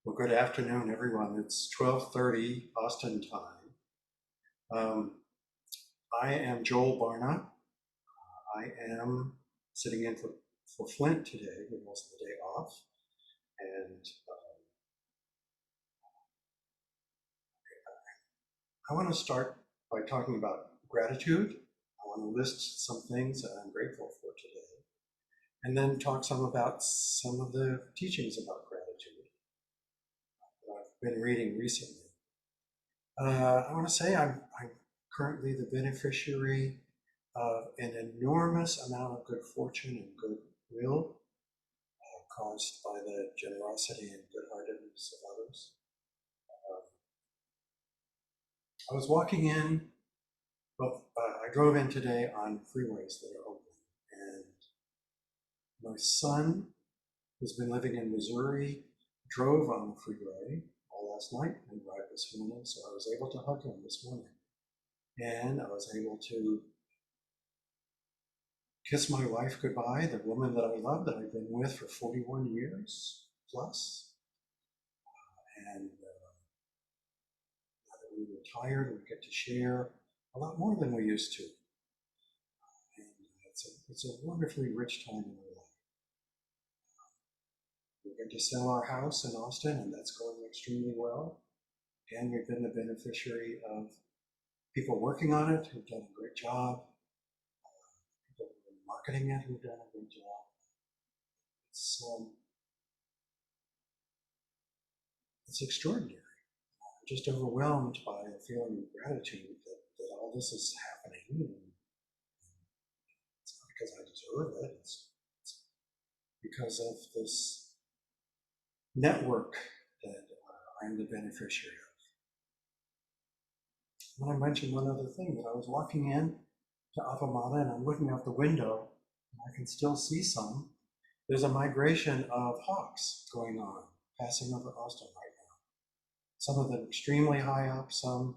Well, good afternoon, everyone. It's 12:30 Boston time. I am Joel Barna. I am sitting in for Flint today with most of the day off. And I want to start by talking about gratitude. I want to list some things that I'm grateful for today, and then talk some about some of the teachings about gratitude that I've been reading recently. I want to say I'm currently the beneficiary of an enormous amount of good fortune and goodwill caused by the generosity and good-heartedness of others. I was walking in, I drove in today on freeways that are open, and my son, who's been living in Missouri, drove on the freeway all last night and arrived this morning, so I was able to hug him this morning. And I was able to kiss my wife goodbye, the woman that I love, that I've been with for 41 years plus. And now that we're retired, we get to share a lot more than we used to. And it's a wonderfully rich time in our life. We're going to sell our house in Austin, and that's going extremely well. And we've been the beneficiary of people working on it who've done a great job, people who are marketing it who've done a great job. It's extraordinary. I'm just overwhelmed by a feeling of gratitude that all this is happening. And it's not because I deserve it, it's because of this network that I'm the beneficiary of. I want to mention one other thing, that I was walking in to Avamana and I'm looking out the window and I can still see some. There's a migration of hawks going on, passing over Austin right now. Some of them extremely high up, some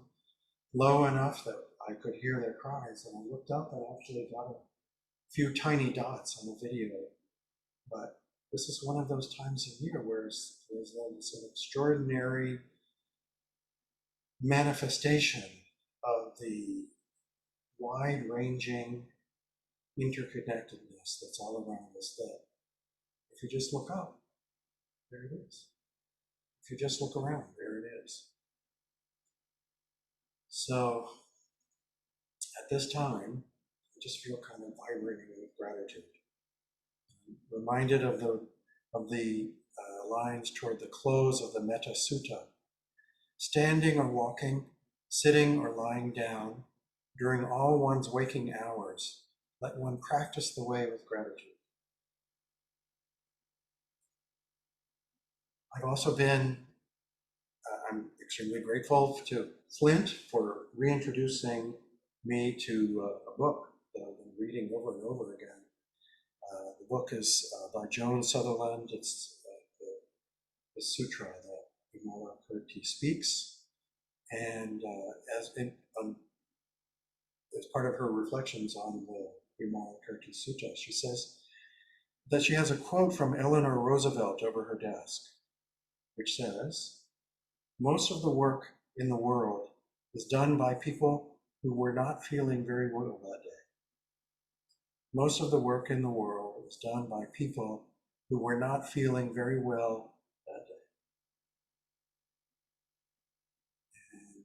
low enough that I could hear their cries. And I looked up and actually got a few tiny dots on the video. But this is one of those times of year where there's an extraordinary manifestation of the wide-ranging interconnectedness that's all around us, that if you just look up, there it is. If you just look around, there it is. So at this time, I just feel kind of vibrating with gratitude. I'm reminded of the lines toward the close of the Metta Sutta. Standing or walking, sitting or lying down, during all one's waking hours, let one practice the way with gratitude. I've also been, I'm extremely grateful to Flint for reintroducing me to a book that I've been reading over and over again. The book is by Joan Sutherland. It's the sutra that Vimalakirti speaks. And as part of her reflections on the Vimalakirti Sutta, she says that she has a quote from Eleanor Roosevelt over her desk, which says, "Most of the work in the world is done by people who were not feeling very well that day. Most of the work in the world is done by people who were not feeling very well that day." And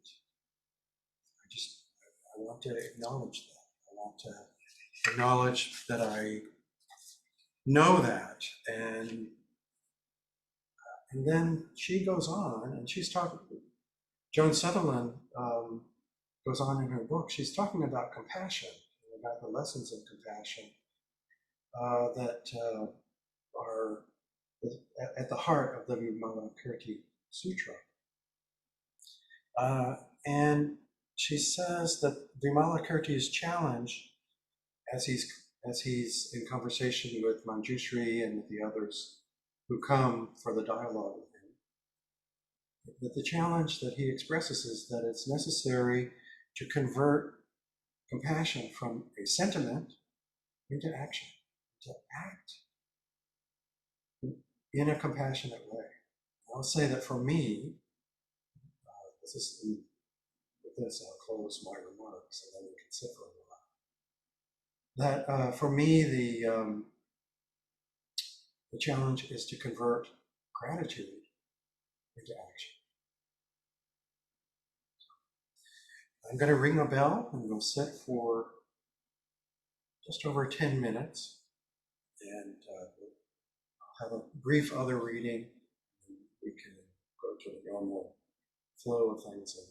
I want to acknowledge that. I want to acknowledge that I know that. And then she goes on, and she's talking, Joan Sutherland goes on in her book, she's talking about compassion, about the lessons of compassion that are at the heart of the Vimalakirti Sutra. And she says that Vimalakirti's challenge, as he's in conversation with Manjushri and with the others who come for the dialogue with him, that the challenge that he expresses is that it's necessary to convert compassion from a sentiment into action, to act in a compassionate way. I'll say that for me, this is with this, I'll close my remarks, and then we can sit for a while. That for me, the challenge is to convert gratitude into action. I'm going to ring a bell and we'll sit for just over 10 minutes, and we'll have a brief other reading, and we can go to the normal flow of things. Thank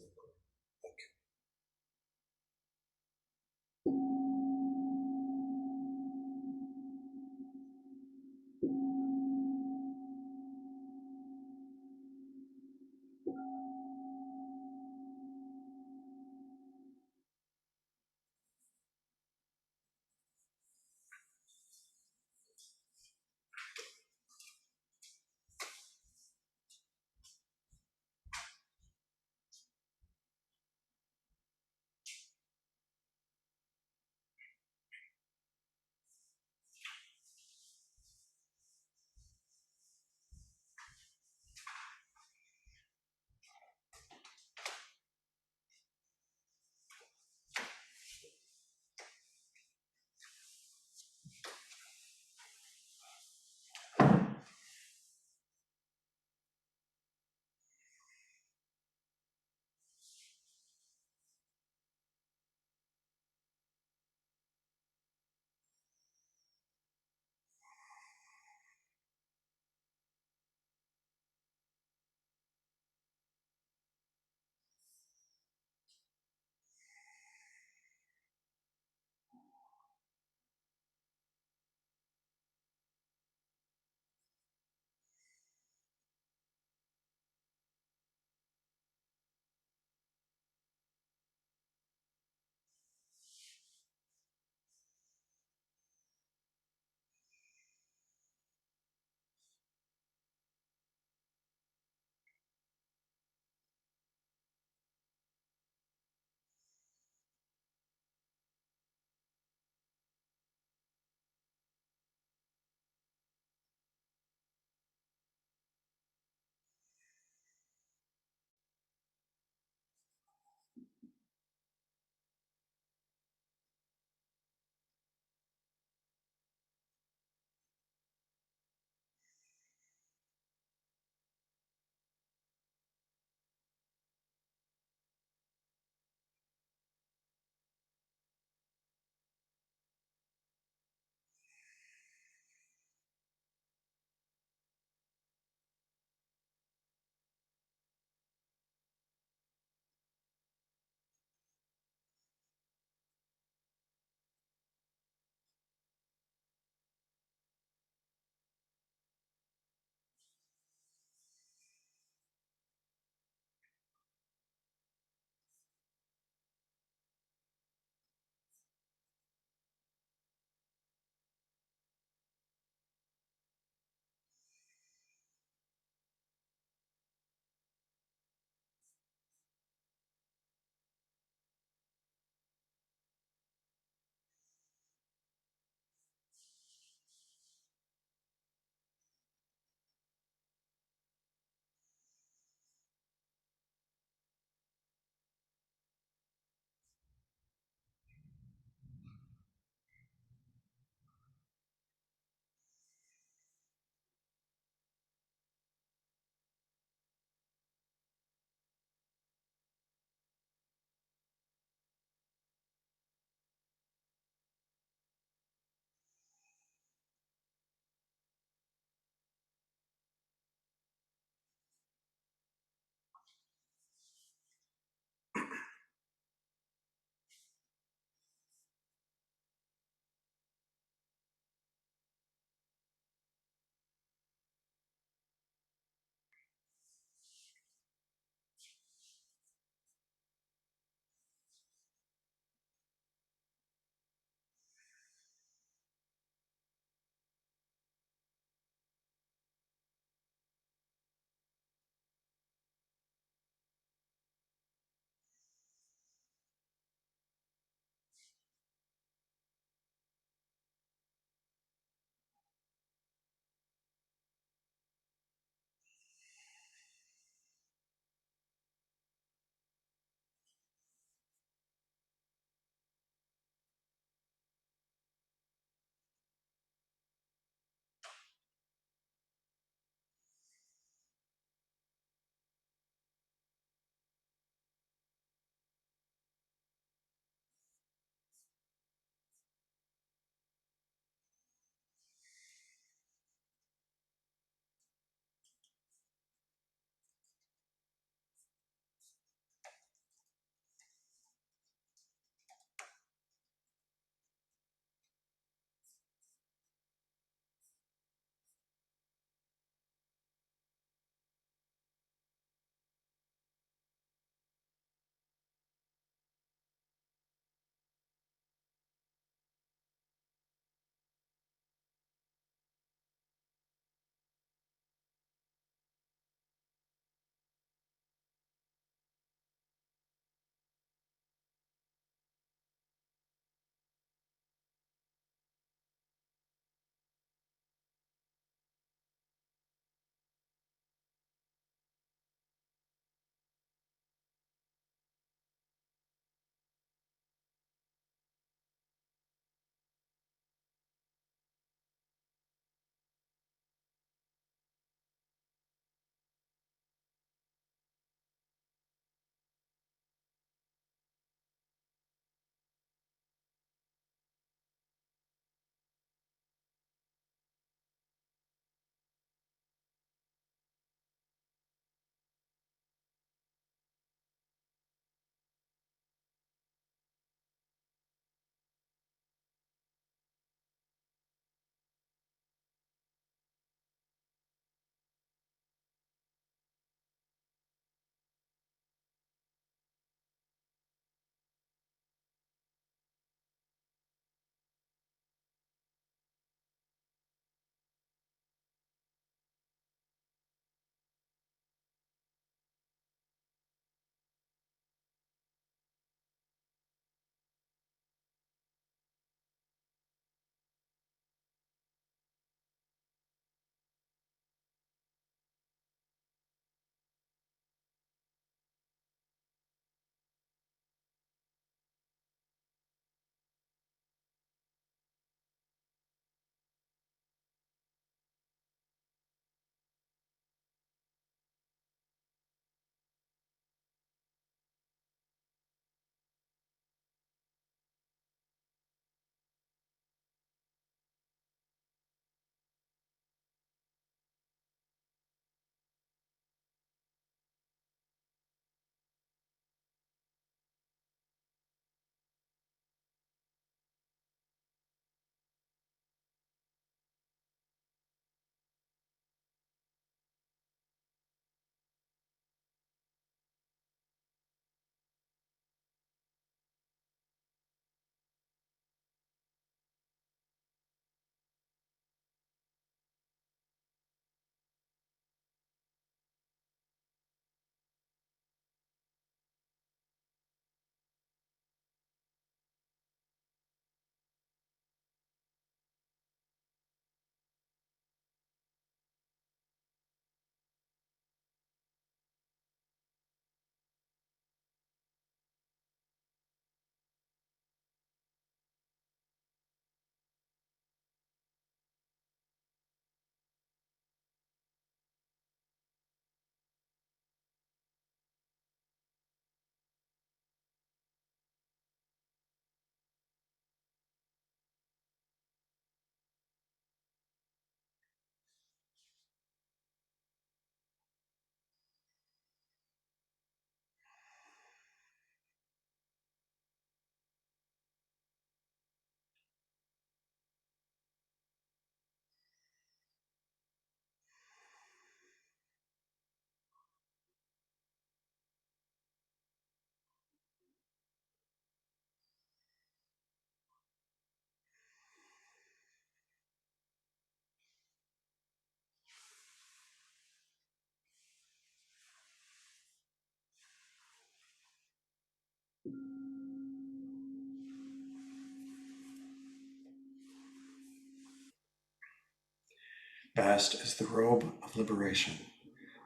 Vast is the robe of liberation,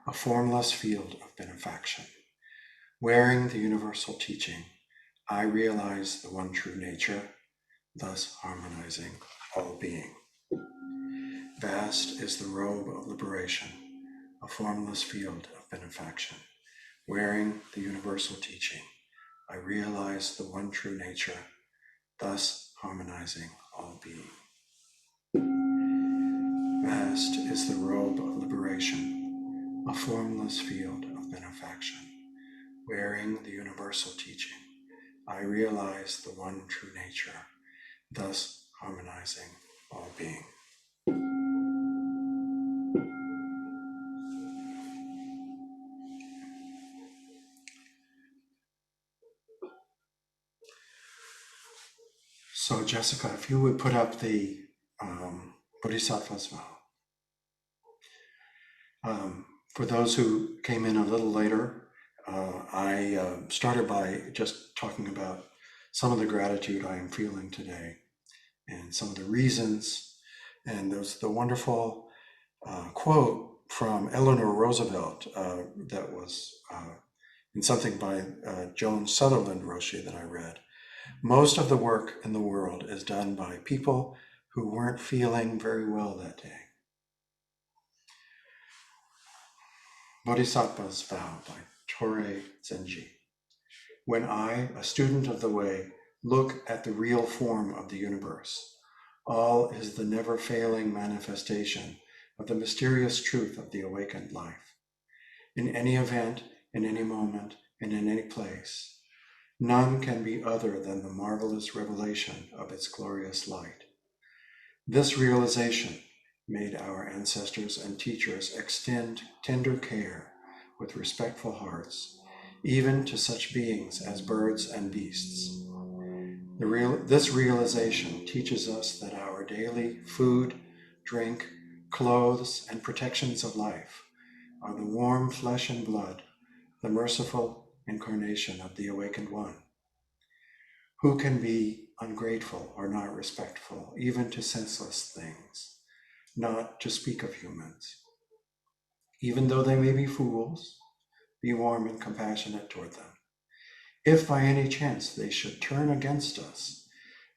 a formless field of benefaction. Wearing the universal teaching, I realize the one true nature, thus harmonizing all being. Vast is the robe of liberation, a formless field of benefaction. Wearing the universal teaching, I realize the one true nature, thus harmonizing all being. Vast is the robe of liberation, a formless field of benefaction. Wearing the universal teaching, I realize the one true nature, thus harmonizing all being. So Jessica, if you would put up the Bodhisattva's vow. For those who came in a little later, I started by just talking about some of the gratitude I am feeling today and some of the reasons. And there's the wonderful quote from Eleanor Roosevelt that was in something by Joan Sutherland Roshi that I read. Most of the work in the world is done by people who weren't feeling very well that day. Bodhisattva's Vow by Torei Zenji. When I, a student of the way, look at the real form of the universe, all is the never-failing manifestation of the mysterious truth of the awakened life. In any event, in any moment, and in any place, none can be other than the marvelous revelation of its glorious light. This realization made our ancestors and teachers extend tender care with respectful hearts, even to such beings as birds and beasts. This realization teaches us that our daily food, drink, clothes, and protections of life are the warm flesh and blood, the merciful incarnation of the awakened one. Who can be ungrateful or not respectful, even to senseless things, not to speak of humans? Even though they may be fools, be warm and compassionate toward them. If by any chance they should turn against us,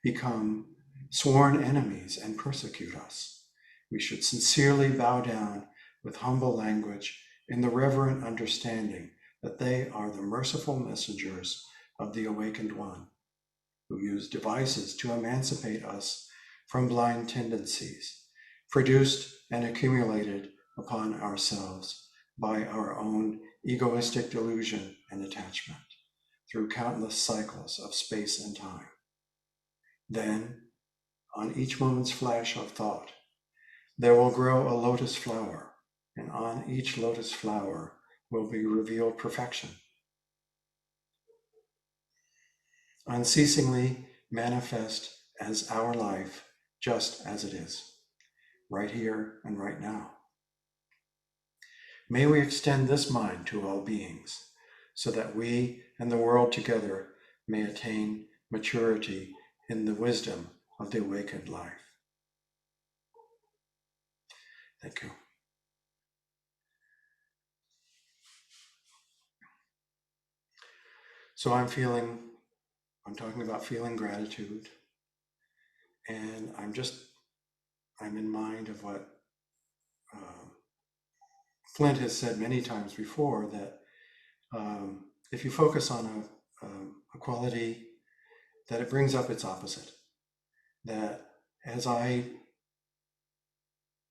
become sworn enemies and persecute us, we should sincerely bow down with humble language in the reverent understanding that they are the merciful messengers of the awakened one, who use devices to emancipate us from blind tendencies, produced and accumulated upon ourselves by our own egoistic delusion and attachment through countless cycles of space and time. Then, on each moment's flash of thought, there will grow a lotus flower, and on each lotus flower will be revealed perfection, unceasingly manifest as our life just as it is, right here and right now. May we extend this mind to all beings, so that we and the world together may attain maturity in the wisdom of the awakened life. Thank you. So I'm talking about feeling gratitude, and I'm in mind of what Flint has said many times before, that if you focus on a quality, that it brings up its opposite. That as I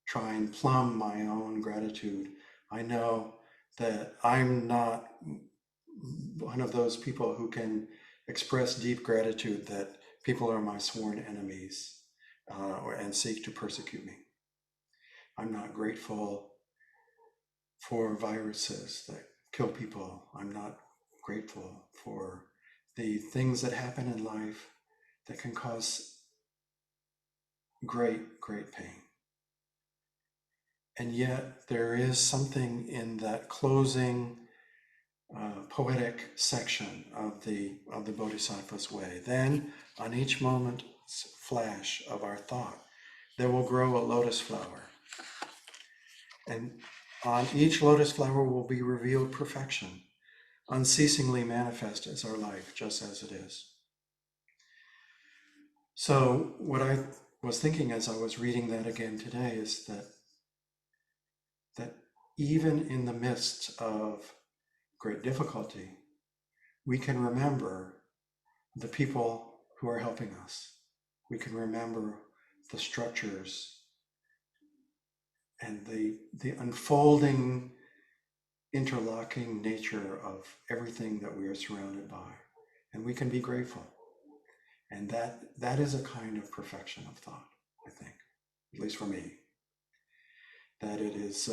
try and plumb my own gratitude, I know that I'm not one of those people who can express deep gratitude that people are my sworn enemies and seek to persecute me. I'm not grateful for viruses that kill people. I'm not grateful for the things that happen in life that can cause great, great pain. And yet there is something in that closing poetic section of the Bodhisattva's way. Then, on each moment's flash of our thought, there will grow a lotus flower, And on each lotus flower will be revealed perfection, unceasingly manifest as our life, just as it is. So what I was thinking as I was reading that again today is that even in the midst of great difficulty, we can remember the people who are helping us. We can remember the structures and the unfolding, interlocking nature of everything that we are surrounded by. And we can be grateful. And that is a kind of perfection of thought, I think, at least for me. That it is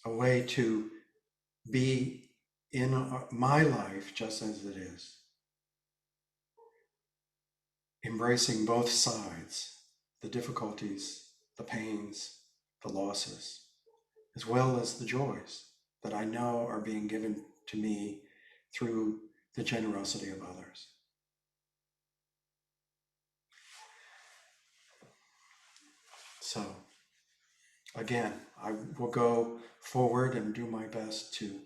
a way to be in my life just as it is, embracing both sides, the difficulties, the pains, the losses, as well as the joys that I know are being given to me through the generosity of others. So, again, I will go forward and do my best to,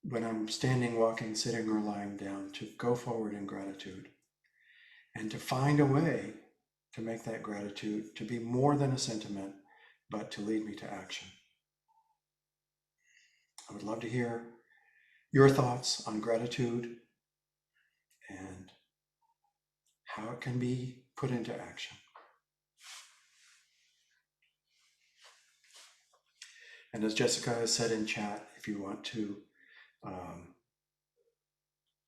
when I'm standing, walking, sitting, or lying down, to go forward in gratitude and to find a way to make that gratitude to be more than a sentiment, but to lead me to action. I would love to hear your thoughts on gratitude and how it can be put into action. And as Jessica has said in chat, if you want to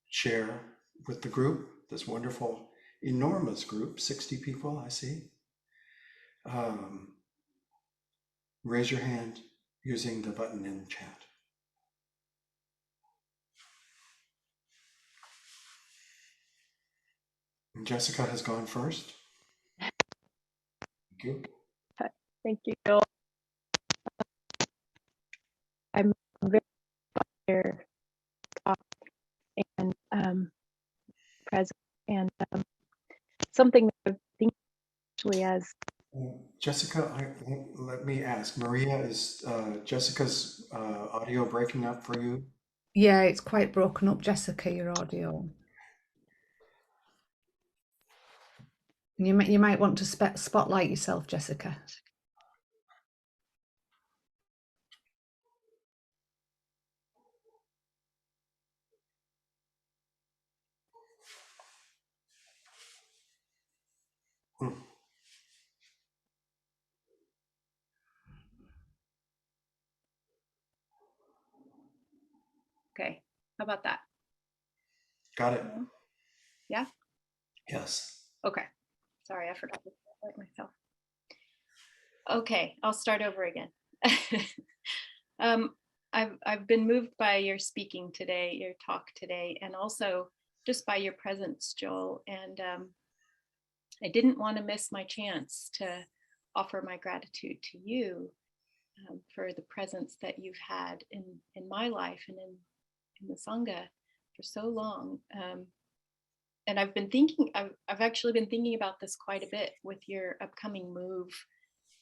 share with the group, this wonderful, enormous group, 60 people I see, raise your hand using the button in chat. And Jessica has gone first. Thank you. Thank you, Joel. I'm very here and present, and something that I think actually as Jessica, let me ask, Maria, is Jessica's audio breaking up for you? Yeah, it's quite broken up, Jessica, your audio. You might want to spotlight yourself, Jessica. Okay, how about that? Got it. Yeah? Yes. Okay. Sorry, I forgot to spotlight myself. Okay, I'll start over again. I've been moved by your speaking today, your talk today, and also just by your presence, Joel. And I didn't want to miss my chance to offer my gratitude to you for the presence that you've had in my life and in the Sangha for so long. And I've been thinking, I've actually been thinking about this quite a bit with your upcoming move.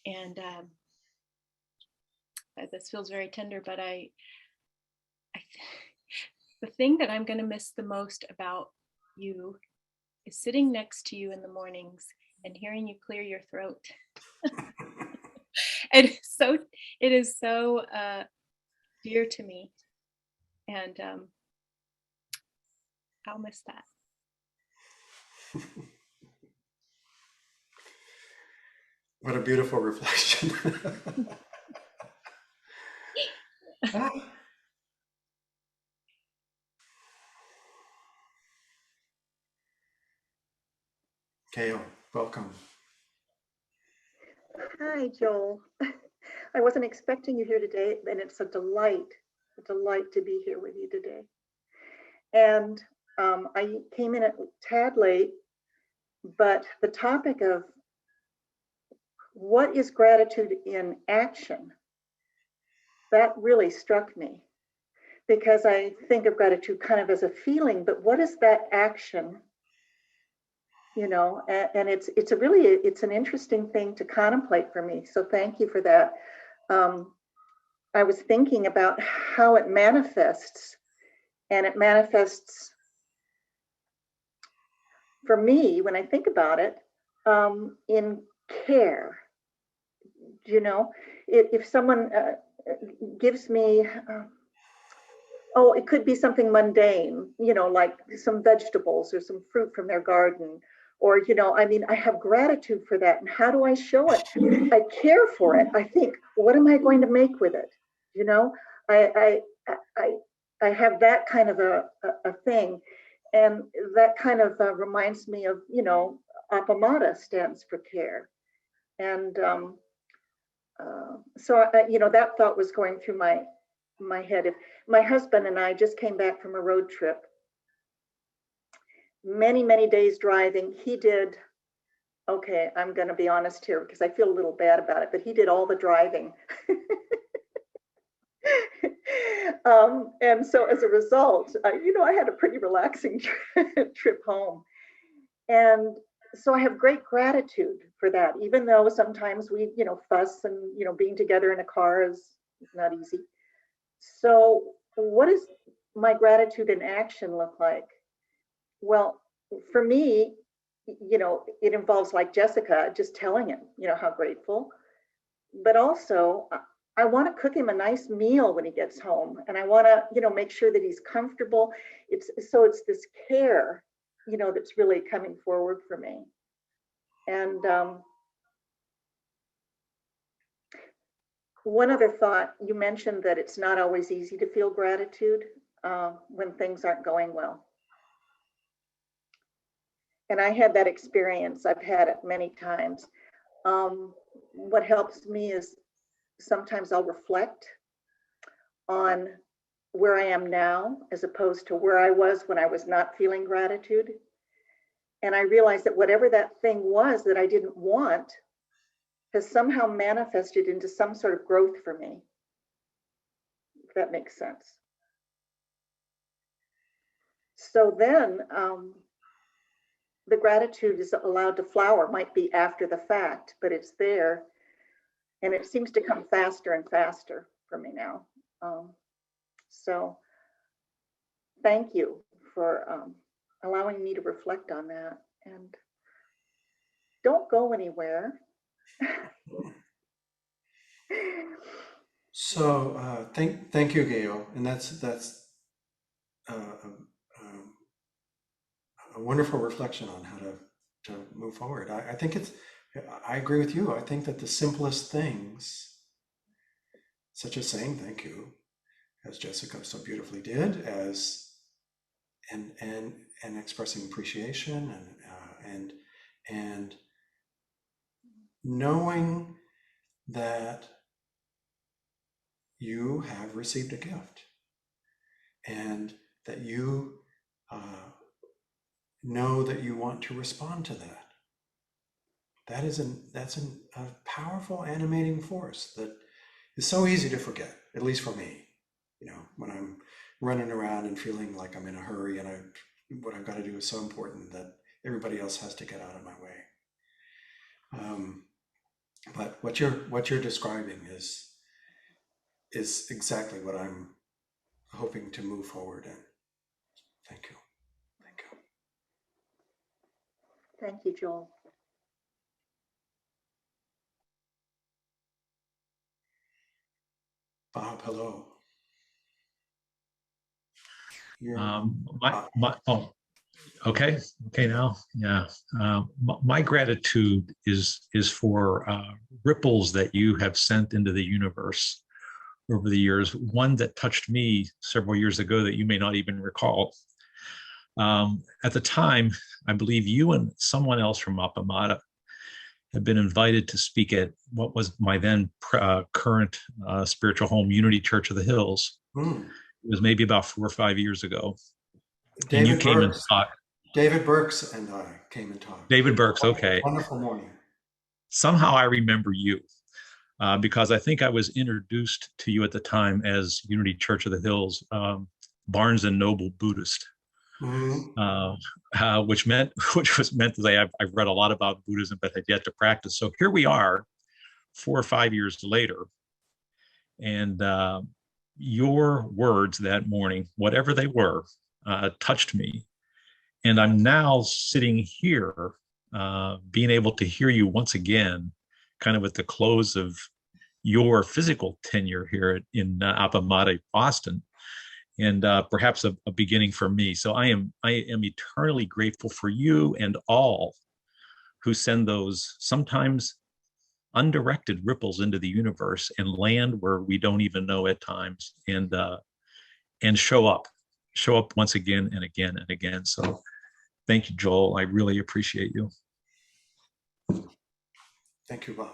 And this feels very tender, but the thing that I'm going to miss the most about you is sitting next to you in the mornings and hearing you clear your throat. And it is so dear to me, and I'll miss that. What a beautiful reflection. Kale, welcome. Hi, Joel. I wasn't expecting you here today, and it's a delight to be here with you today. And I came in a tad late, but the topic of what is gratitude in action, that really struck me, because I think of gratitude kind of as a feeling, but what is that action you know, and it's a really, it's an interesting thing to contemplate for me. So thank you for that. I was thinking about how it manifests, and it manifests for me when I think about it, in care. You know, if someone gives me, oh, it could be something mundane, you know, like some vegetables or some fruit from their garden, or, you know, I mean, I have gratitude for that. And how do I show it? I care for it. I think, what am I going to make with it? You know, I have that kind of a thing. And that kind of reminds me of, you know, Appamada stands for care. And so, you know, that thought was going through my head. If my husband and I just came back from a road trip, many days driving. He did, okay, I'm going to be honest here because I feel a little bad about it, but he did all the driving. And so as a result, you know, I had a pretty relaxing trip home. And so I have great gratitude for that, even though sometimes we, you know, fuss, and, you know, being together in a car is not easy. So what does my gratitude in action look like? Well, for me, you know, it involves, like Jessica, just telling him, you know, how grateful. But also, I want to cook him a nice meal when he gets home, and I want to, you know, make sure that he's comfortable. It's this care, you know, that's really coming forward for me. And one other thought, you mentioned that it's not always easy to feel gratitude when things aren't going well. And I had that experience. I've had it many times. What helps me is sometimes I'll reflect on where I am now as opposed to where I was when I was not feeling gratitude. And I realized that whatever that thing was that I didn't want has somehow manifested into some sort of growth for me, if that makes sense. So then the gratitude is allowed to flower, might be after the fact, but it's there. And it seems to come faster and faster for me now. So thank you for allowing me to reflect on that. And don't go anywhere. So thank you, Gail, and that's a wonderful reflection on how to move forward. I think I agree with you. I think that the simplest things, such as saying thank you, as Jessica so beautifully did, and expressing appreciation, and knowing that you have received a gift, and that you know that you want to respond to that. That's a powerful animating force that is so easy to forget, at least for me. You know, when I'm running around and feeling like I'm in a hurry and what I've got to do is so important that everybody else has to get out of my way. But what you're describing is exactly what I'm hoping to move forward in. Thank you. Thank you. Thank you, Joel. Bob, hello. Okay now, yeah. My gratitude is for ripples that you have sent into the universe over the years. One that touched me several years ago that you may not even recall. At the time, I believe you and someone else from Appamada had been invited to speak at what was my then current spiritual home, Unity Church of the Hills. It was maybe about 4 or 5 years ago. And you came and talked. David Burks and I came and talked. David Burks, okay. Wonderful morning. Somehow I remember you because I think I was introduced to you at the time as Unity Church of the Hills, Barnes and Noble Buddhist. Mhm. Which was meant to say I've read a lot about Buddhism, but had yet to practice. So here we are, 4 or 5 years later, and your words that morning, whatever they were, touched me. And I'm now sitting here, being able to hear you once again, kind of at the close of your physical tenure here in Appamada, Boston, and perhaps a beginning for me. So I am eternally grateful for you and all who send those sometimes undirected ripples into the universe and land where we don't even know at times, and show up once again and again and again. So thank you, Joel. I really appreciate you. Thank you, Bob.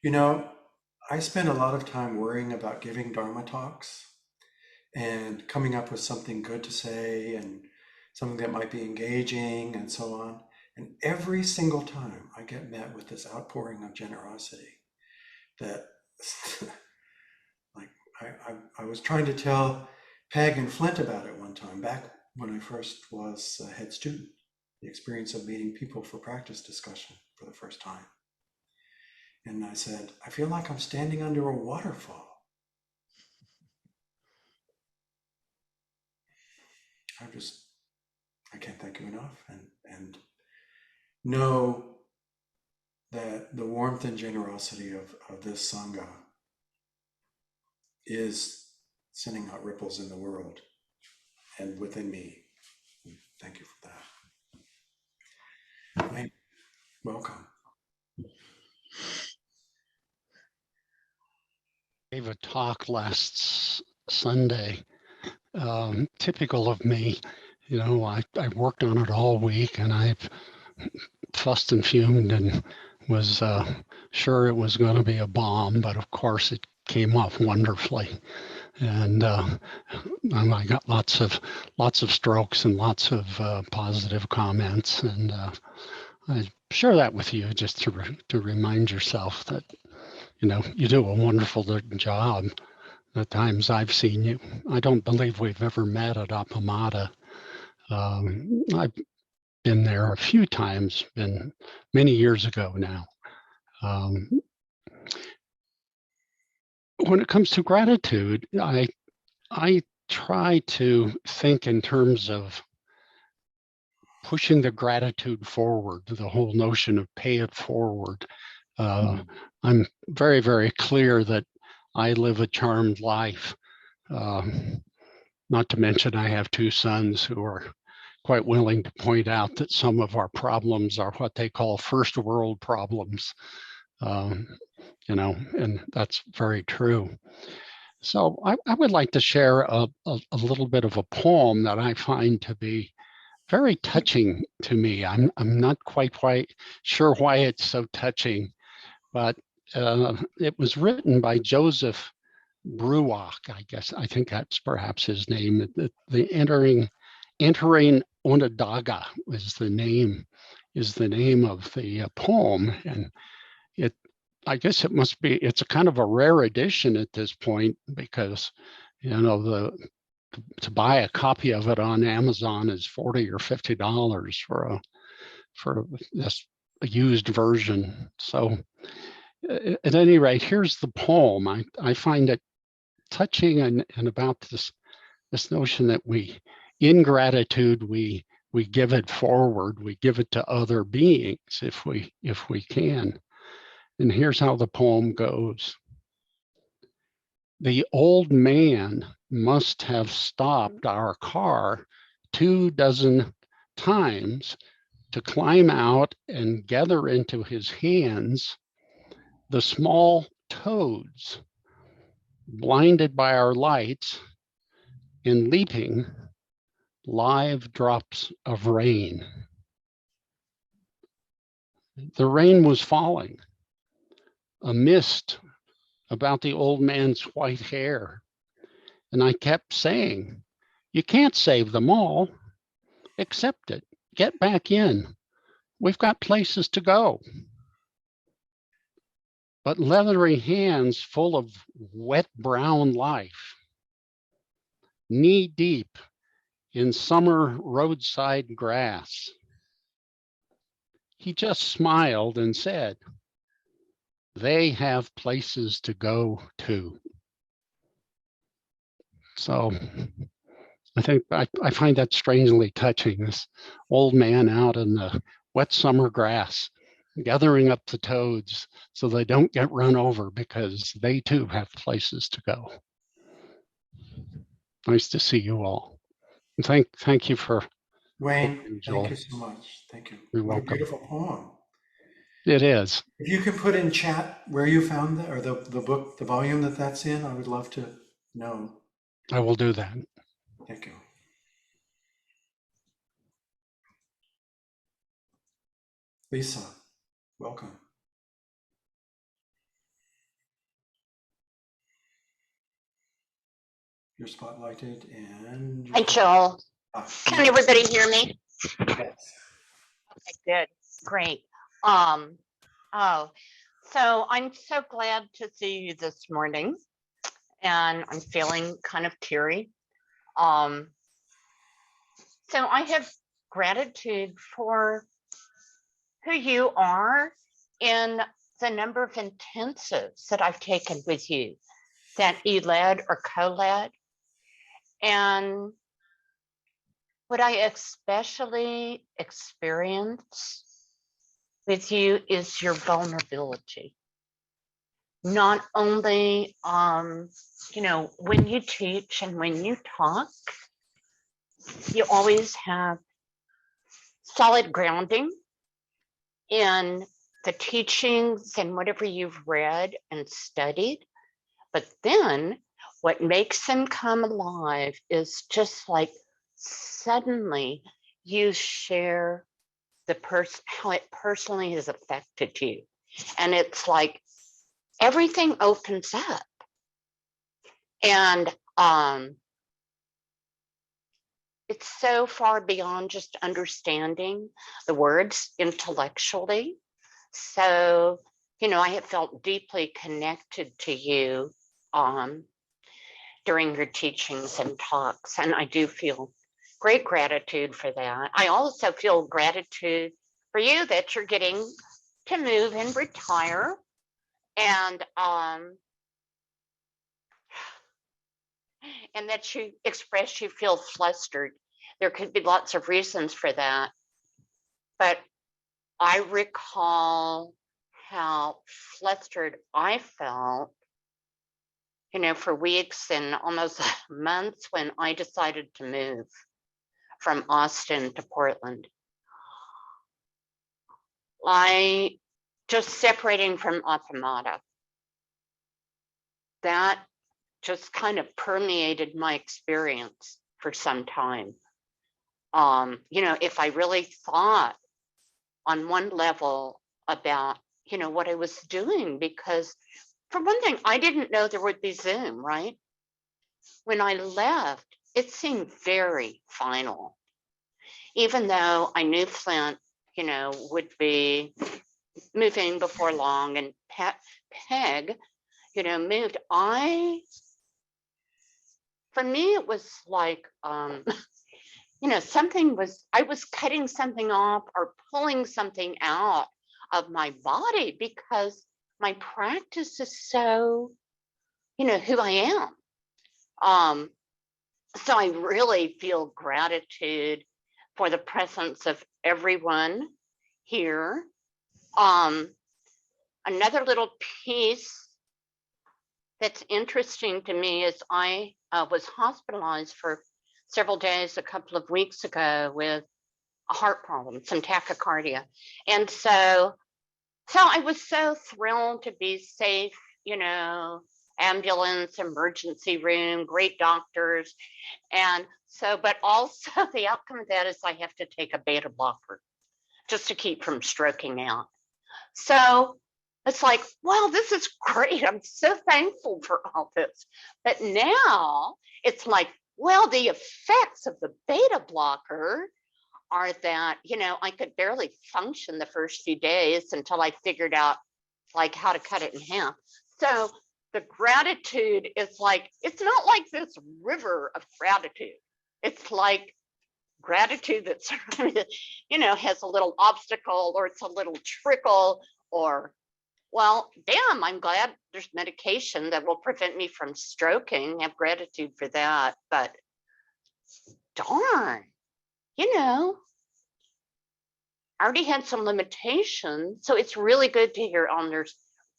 You know, I spend a lot of time worrying about giving Dharma talks and coming up with something good to say and something that might be engaging and so on. And every single time I get met with this outpouring of generosity that, like, I was trying to tell Peg and Flint about it one time back when I first was a head student, the experience of meeting people for practice discussion for the first time. And I said, I feel like I'm standing under a waterfall. I can't thank you enough, and know that the warmth and generosity of this Sangha is sending out ripples in the world and within me. Thank you for that. Welcome. Gave a talk last Sunday, typical of me. You know, I worked on it all week, and I've fussed and fumed and was sure it was going to be a bomb, but of course it came off wonderfully. And I got lots of strokes and lots of positive comments, and I share that with you just to remind yourself that, you know, you do a wonderful job. The times I've seen you, I don't believe we've ever met at Appamada. I've been there a few times, been many years ago now. When it comes to gratitude, I try to think in terms of pushing the gratitude forward, the whole notion of pay it forward. I'm very, very clear that I live a charmed life. Not to mention I have 2 sons who are quite willing to point out that some of our problems are what they call first world problems. You know, and that's very true. So I would like to share a little bit of a poem that I find to be very touching to me. I'm not quite sure why it's so touching, but it was written by Joseph Bruach, I think that's perhaps his name. The entering Onondaga is the name of the poem, and I guess it's a kind of a rare edition at this point, because, you know, to buy a copy of it on Amazon is $40 or $50 for this used version. So at any rate, here's the poem. I find it touching and about this notion that in gratitude, we give it forward, we give it to other beings if we can. And here's how the poem goes. The old man must have stopped our car 24 times to climb out and gather into his hands the small toads, blinded by our lights and leaping live drops of rain. The rain was falling, a mist about the old man's white hair. And I kept saying, you can't save them all. Accept it. Get back in. We've got places to go. But leathery hands full of wet brown life, knee deep in summer roadside grass. He just smiled and said, they have places to go to. So I think I find that strangely touching, this old man out in the wet summer grass, gathering up the toads so they don't get run over because they too have places to go. Nice to see you all. And thank you for Wayne, opening, thank Joel. you so much. Thank you. You're What a welcome. beautiful poem. It is. If you could put in chat where you found that, or the book, the volume that's in, I would love to know. I will do that. Thank you. Lisa, welcome. You're spotlighted and Hi, Joel. Can everybody hear me? yes. Okay, good. Great. Oh, so I'm so glad to see you this morning, and I'm feeling kind of teary. So I have gratitude for who you are and the number of intensives that I've taken with you that you led or co-led. And what I especially experience with you is your vulnerability. Not only, when you teach and when you talk, you always have solid grounding in the teachings and whatever you've read and studied. But then what makes them come alive is just like suddenly you share how it personally has affected you. And it's like everything opens up. And it's so far beyond just understanding the words intellectually. So, I have felt deeply connected to you during your teachings and talks, and I do feel great gratitude for that. I also feel gratitude for you that you're getting to move and retire, and that you express you feel flustered. There could be lots of reasons for that, but I recall how flustered I felt, for weeks and almost months when I decided to move from Austin to Portland. I just separating from Automata, that just kind of permeated my experience for some time. If I really thought on one level about, what I was doing, because for one thing, I didn't know there would be Zoom, right? When I left, it seemed very final, even though I knew Flint, would be moving before long, and Peg, moved. For me, it was like, I was cutting something off or pulling something out of my body because my practice is so, who I am. So I really feel gratitude for the presence of everyone here. Another little piece that's interesting to me is I was hospitalized for several days a couple of weeks ago with a heart problem, some tachycardia. And so I was so thrilled to be safe, ambulance, emergency room, great doctors. And so, but also the outcome of that is I have to take a beta blocker just to keep from stroking out. So it's like, wow, this is great. I'm so thankful for all this. But now it's like, well, the effects of the beta blocker are that, I could barely function the first few days until I figured out like how to cut it in half. So the gratitude is like, it's not like this river of gratitude. It's like gratitude that's, you know, has a little obstacle or it's a little trickle or, well, damn, I'm glad there's medication that will prevent me from stroking. Have gratitude for that. But darn, you know, I already had some limitations. So it's really good to hear Eleanor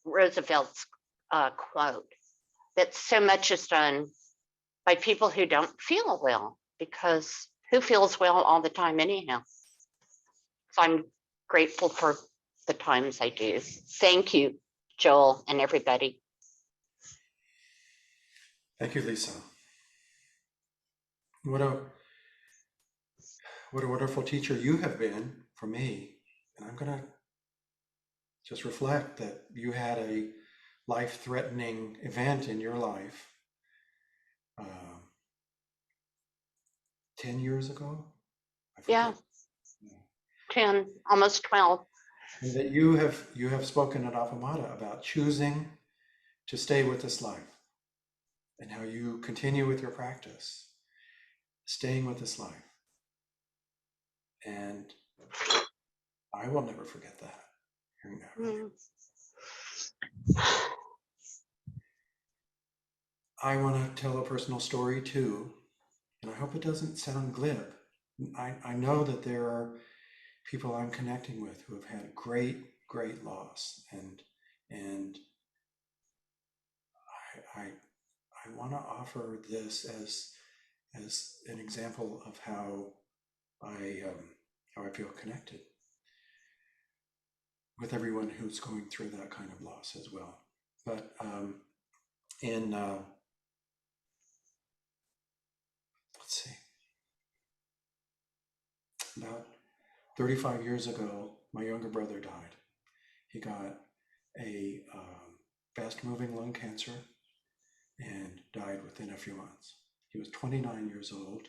Roosevelt's quote that so much is done by people who don't feel well, because who feels well all the time anyhow? So I'm grateful for the times I do. Thank you, Joel, and everybody. Thank you, Lisa. What a wonderful teacher you have been for me. And I'm going to just reflect that you had a life-threatening event in your life 10 years ago. I Yeah, forget. 10, almost 12. And that you have spoken at Appamada about choosing to stay with this life, and how you continue with your practice, staying with this life. And I will never forget that, hearing that from you. I want to tell a personal story too, and I hope it doesn't sound glib. I know that there are people I'm connecting with who have had great loss, and I want to offer this as an example of how I feel connected with everyone who's going through that kind of loss as well. But in let's see, about 35 years ago, my younger brother died. He got a fast-moving lung cancer and died within a few months. He was 29 years old.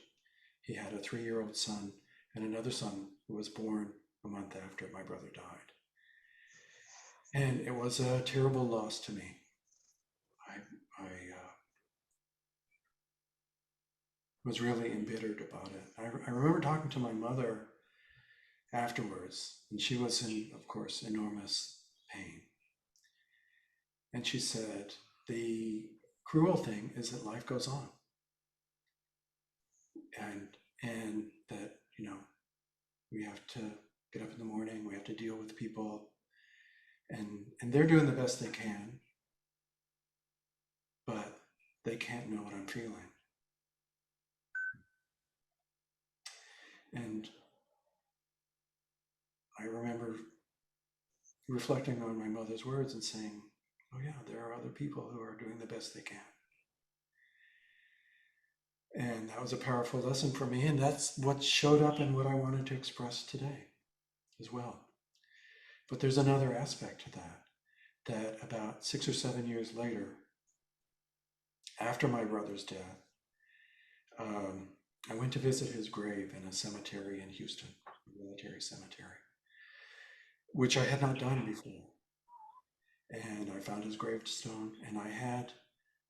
He had a 3-year-old son and another son who was born a month after my brother died. And it was a terrible loss to me. I was really embittered about it. I remember talking to my mother afterwards, and she was in, of course, enormous pain. And she said, the cruel thing is that life goes on. And that, you know, we have to get up in the morning, we have to deal with people, and they're doing the best they can, but they can't know what I'm feeling. And I remember reflecting on my mother's words and saying, oh yeah, there are other people who are doing the best they can. And that was a powerful lesson for me. And that's what showed up in what I wanted to express today as well. But there's another aspect to that about 6 or 7 years later, after my brother's death, I went to visit his grave in a cemetery in Houston, a military cemetery, which I had not done before. And I found his gravestone, and I had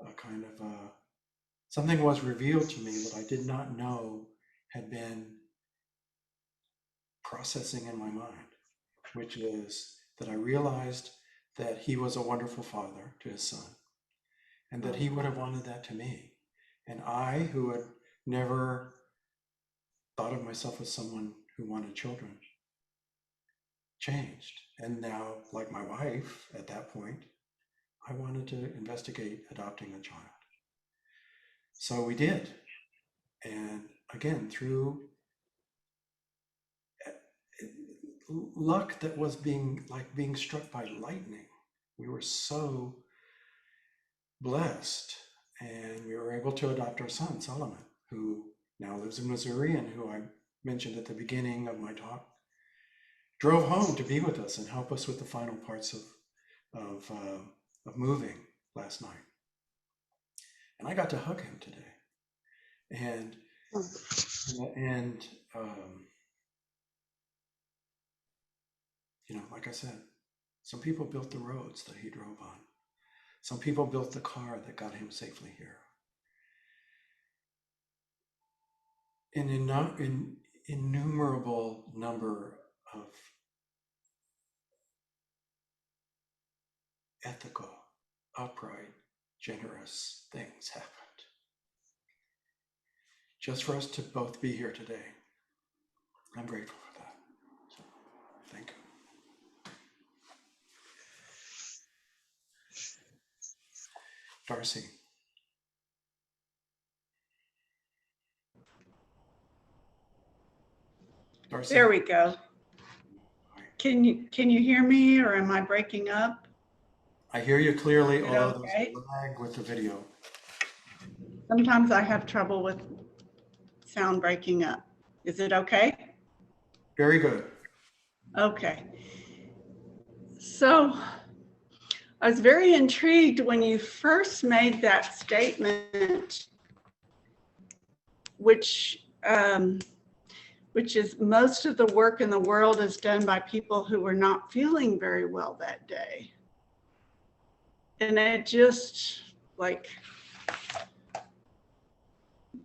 a kind of something was revealed to me that I did not know had been processing in my mind, which is that I realized that he was a wonderful father to his son, and that he would have wanted that to me. And I, who had never thought of myself as someone who wanted children, changed. And now, like my wife at that point, I wanted to investigate adopting a child. So we did. And again, through luck that was being struck by lightning, we were so blessed, and we were able to adopt our son, Solomon, who now lives in Missouri and who I mentioned at the beginning of my talk, drove home to be with us and help us with the final parts of moving last night. And I got to hug him today. And you know, like I said, some people built the roads that he drove on. Some people built the car that got him safely here. And innumerable number of ethical, upright, generous things happened. Just for us to both be here today. I'm grateful for that. So, thank you. Darcy. Darcy. There we go. Can you hear me, or am I breaking up? I hear you clearly, Is it although okay? there's a lag with the video. Sometimes I have trouble with sound breaking up. Is it okay? Very good. Okay. So I was very intrigued when you first made that statement, which is most of the work in the world is done by people who were not feeling very well that day. And it just like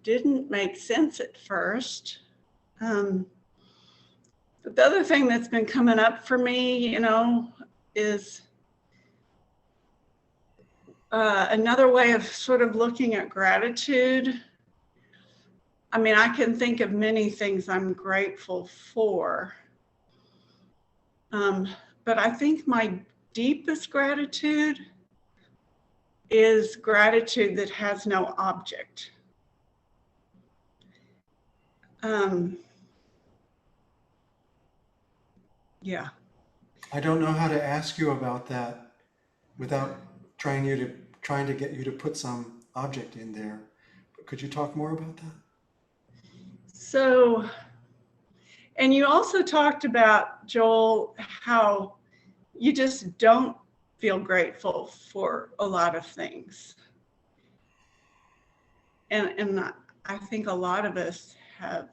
didn't make sense at first. But the other thing that's been coming up for me, is another way of sort of looking at gratitude. I mean, I can think of many things I'm grateful for. But I think my deepest gratitude is gratitude that has no object. Yeah. I don't know how to ask you about that without trying to get you to put some object in there. But could you talk more about that? So, and you also talked about, Joel, how you just don't feel grateful for a lot of things. And I think a lot of us have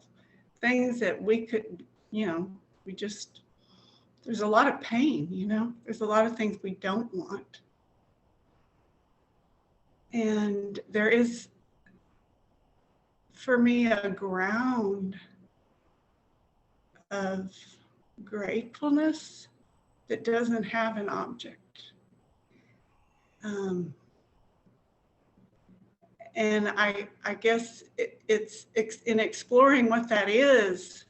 things that we could, there's a lot of pain, there's a lot of things we don't want. And there is, for me, a ground of gratefulness that doesn't have an object. And I guess it's in exploring what that is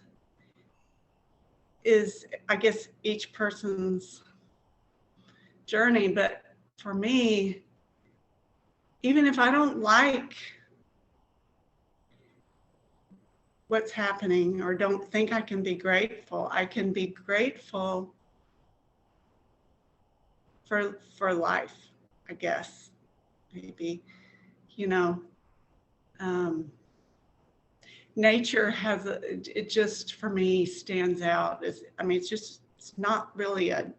I guess each person's journey. But for me, even if I don't like what's happening or don't think I can be grateful, I can be grateful for life, I guess, maybe. Nature has it just for me stands out as, it's not really an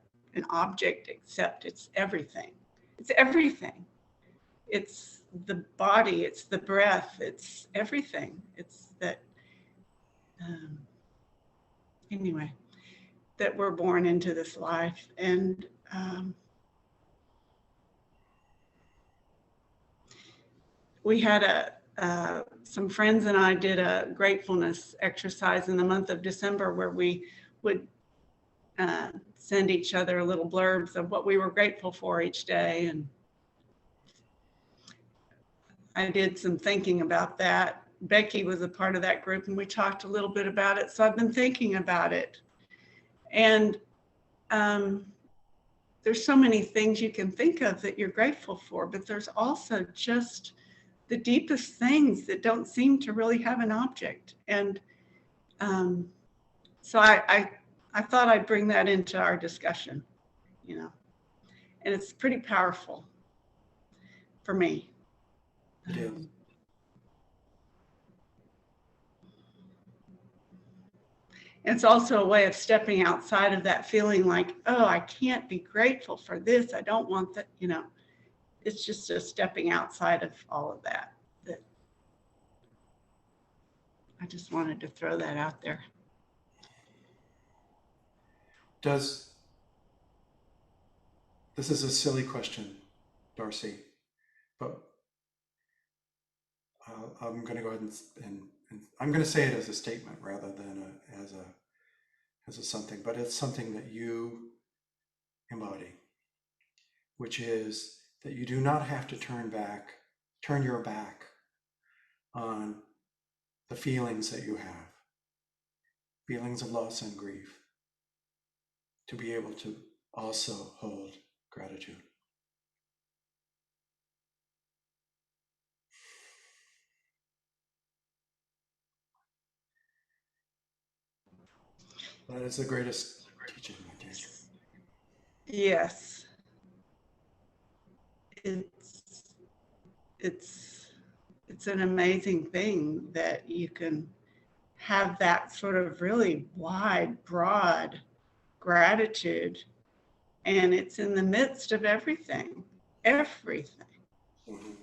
object, except it's everything. It's everything. It's the body, it's the breath, it's everything. It's that, anyway, that we're born into this life. And we had some friends and I did a gratefulness exercise in the month of December where we would send each other little blurbs of what we were grateful for each day. And I did some thinking about that. Becky was a part of that group and we talked a little bit about it. So I've been thinking about it. And there's so many things you can think of that you're grateful for, but there's also just the deepest things that don't seem to really have an object. And so I thought I'd bring that into our discussion, and it's pretty powerful for me. It is. It's also a way of stepping outside of that feeling like, oh, I can't be grateful for this. I don't want that, It's just a stepping outside of all of that. That I just wanted to throw that out there. This is a silly question, Darcy, but I'm going to go ahead and I'm going to say it as a statement rather than as a something, but it's something that you embody, which is that you do not have to turn your back on the feelings that you have, feelings of loss and grief, to be able to also hold gratitude. That is the greatest teaching, I think. Yes. It's an amazing thing that you can have that sort of really wide, broad gratitude, and it's in the midst of everything, Mhm.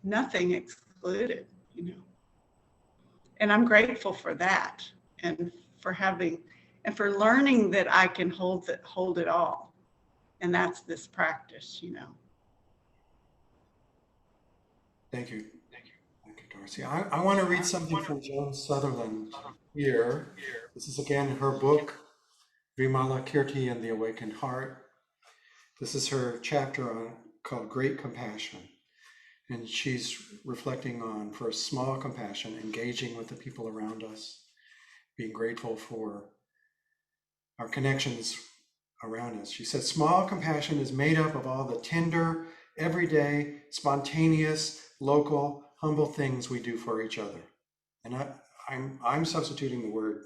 nothing excluded, you know. And I'm grateful for that, and for having, and for learning that I can hold it all, and that's this practice, you know. Thank you. Thank you, Darcy. I want to read something from Joan Sutherland here. This is again her book, Vimala Kirti and the Awakened Heart. This is her chapter called Great Compassion. And she's reflecting on, first, small compassion, engaging with the people around us, being grateful for our connections around us. She says, small compassion is made up of all the tender, everyday, spontaneous, local, humble things we do for each other. And I'm substituting the word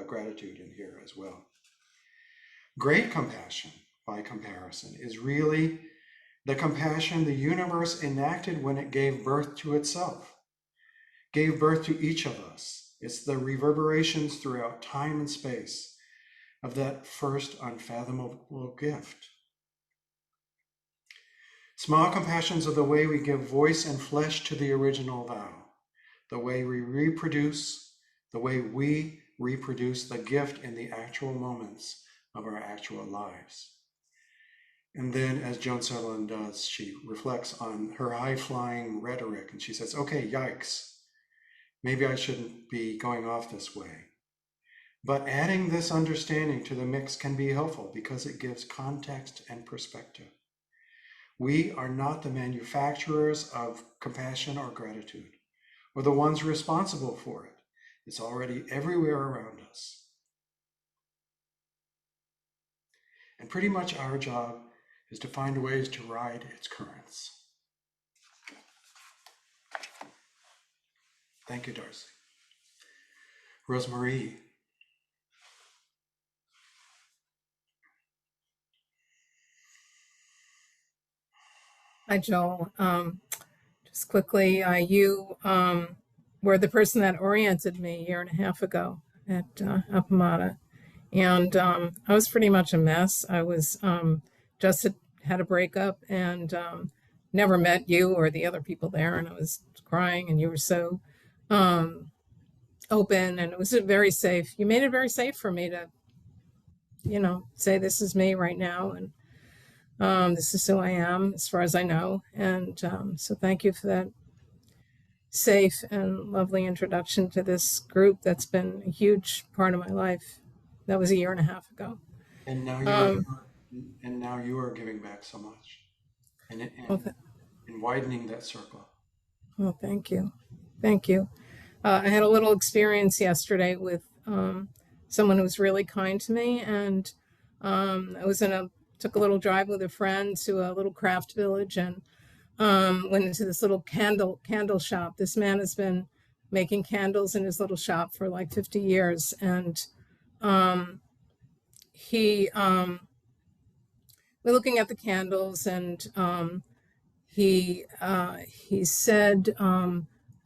gratitude in here as well. Great compassion, by comparison, is really the compassion the universe enacted when it gave birth to itself, gave birth to each of us. It's the reverberations throughout time and space of that first unfathomable gift. Small compassions are the way we give voice and flesh to the original vow, the way we reproduce the gift in the actual moments of our actual lives. And then, as Joan Sutherland does, she reflects on her high-flying rhetoric, and she says, okay, yikes, maybe I shouldn't be going off this way. But adding this understanding to the mix can be helpful because it gives context and perspective. We are not the manufacturers of compassion or gratitude, or the ones responsible for it. It's already everywhere around us. And pretty much our job is to find ways to ride its currents. Thank you, Darcy. Rosemarie. Hi, Joel. Just quickly, you were the person that oriented me a year and a half ago at Appamata. And I was pretty much a mess. I was just had a breakup and never met you or the other people there. And I was crying, and you were so open, and it was very safe. You made it very safe for me to, say this is me right now, and this is who I am, as far as I know. And so thank you for that safe and lovely introduction to this group that's been a huge part of my life. That was a year and a half ago. And now you are giving back so much, and widening that circle. Well, thank you. Thank you. I had a little experience yesterday with someone who was really kind to me, and I was took a little drive with a friend to a little craft village, and went into this little candle shop. This man has been making candles in his little shop for like 50 years, and we're looking at the candles, and he said,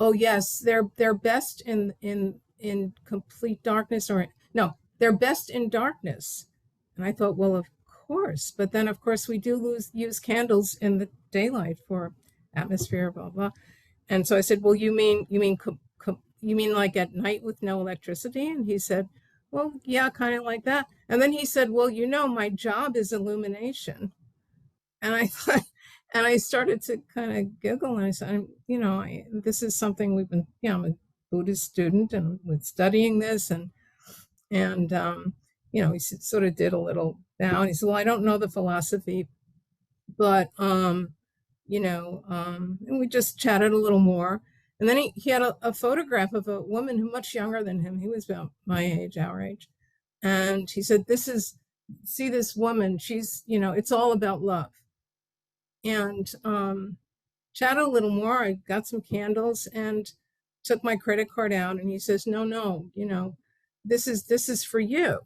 "Oh yes, they're best in complete darkness, or no, they're best in darkness." And I thought, well, of course, but then of course we do use candles in the daylight for atmosphere, blah blah. And so I said, well, you mean like at night with no electricity? And he said, well, yeah, kind of like that. And then he said, well, my job is illumination. And I thought, and I started to kind of giggle, and I said, this is something we've been, I'm a Buddhist student and with studying this, and you know, he sort of did a little bow, and he said, well, I don't know the philosophy, but you know, and we just chatted a little more. And then he had a photograph of a woman who much younger than him. He was about my age, our age. And he said, see this woman, she's, you know, it's all about love. And chatted a little more. I got some candles and took my credit card out. And he says, no, you know, this is for you.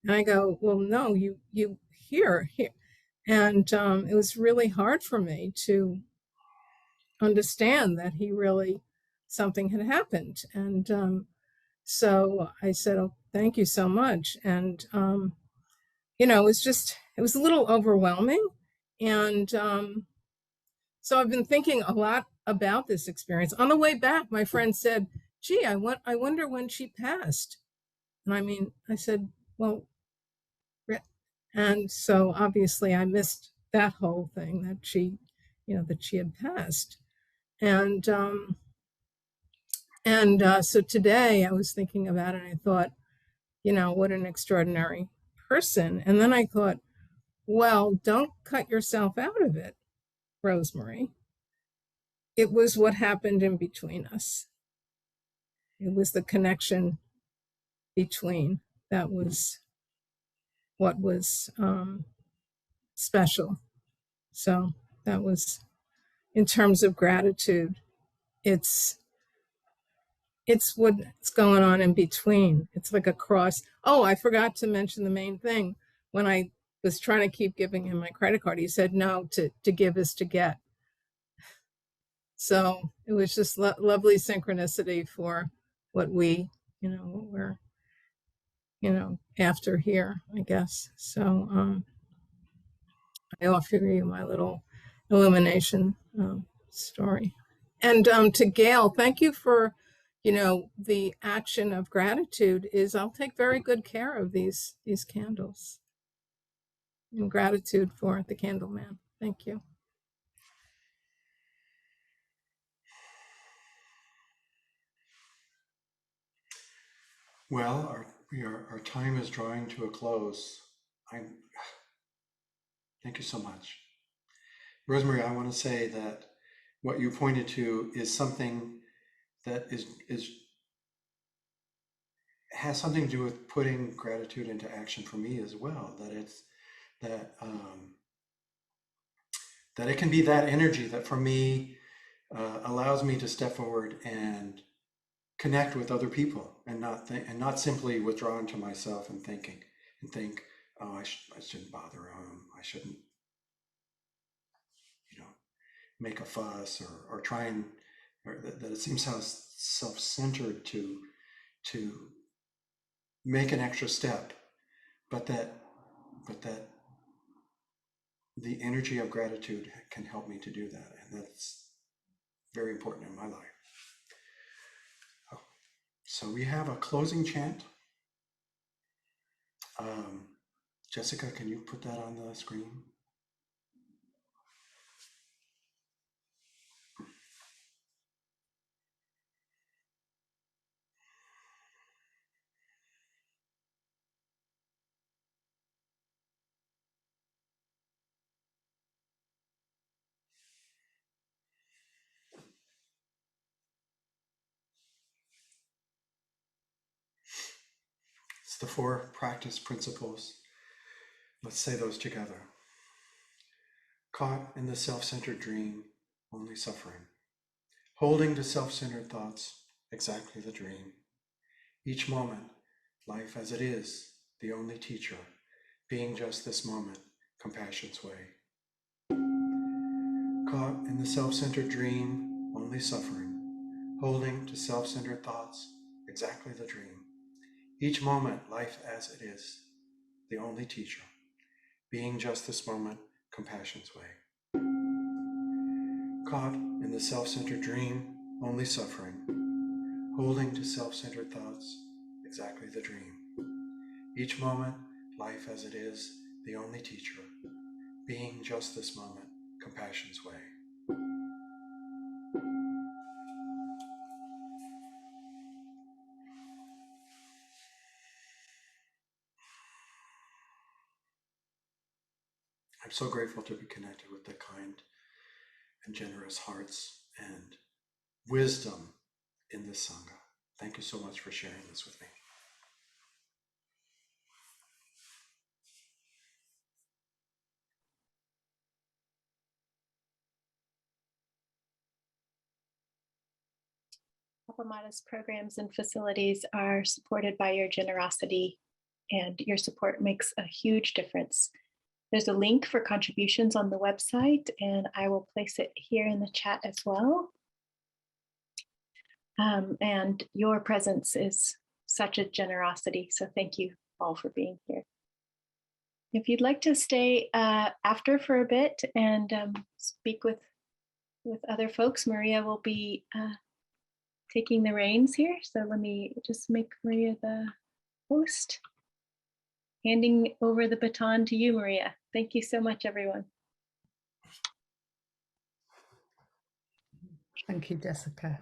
And I go, well, no, you here. And it was really hard for me to understand that he really, something had happened. And so I said, oh, thank you so much. And, you know, it was a little overwhelming. And so I've been thinking a lot about this experience. On the way back, my friend said, gee, I wonder when she passed. And I said, well, and so obviously I missed that whole thing, that she, you know, that she had passed. And so today I was thinking about it, and I thought, you know, what an extraordinary person. And then I thought, well, don't cut yourself out of it, Rosemary. It was what happened in between us. It was the connection between that was what was special. So that was, in terms of gratitude, it's what's going on in between. It's like a cross. Oh, I forgot to mention the main thing. When I was trying to keep giving him my credit card, he said, no, to give is to get. So it was just lovely synchronicity for what we, you know, what we're, you know, after here, I guess. So I offer you my little illumination story. And to Gail, thank you for, you know, the action of gratitude is I'll take very good care of these candles. In gratitude for the candle man. Thank you. Well, our time is drawing to a close. Thank you so much. Rosemary, I want to say that what you pointed to is something that has something to do with putting gratitude into action for me as well. That it can be that energy that for me allows me to step forward and connect with other people, and not simply withdraw into myself and think, oh, I shouldn't bother them. I shouldn't, you know, make a fuss or try and, or that it seems so self-centered to make an extra step, but that the energy of gratitude can help me to do that, and that's very important in my life. So we have a closing chant. Jessica, can you put that on the screen? It's the 4 practice principles. Let's say those together. Caught in the self-centered dream, only suffering. Holding to self-centered thoughts, exactly the dream. Each moment, life as it is, the only teacher. Being just this moment, compassion's way. Caught in the self-centered dream, only suffering. Holding to self-centered thoughts, exactly the dream. Each moment, life as it is, the only teacher. Being just this moment, compassion's way. Caught in the self-centered dream, only suffering. Holding to self-centered thoughts, exactly the dream. Each moment, life as it is, the only teacher. Being just this moment, compassion's way. so grateful to be connected with the kind and generous hearts and wisdom in this Sangha. Thank you so much for sharing this with me. Appamada's programs and facilities are supported by your generosity, and your support makes a huge difference. There's a link for contributions on the website, and I will place it here in the chat as well. And your presence is such a generosity, so thank you all for being here. If you'd like to stay after for a bit and speak with other folks, Maria will be taking the reins here. So let me just make Maria the host. Handing over the baton to you, Maria. Thank you so much, everyone. Thank you, Jessica.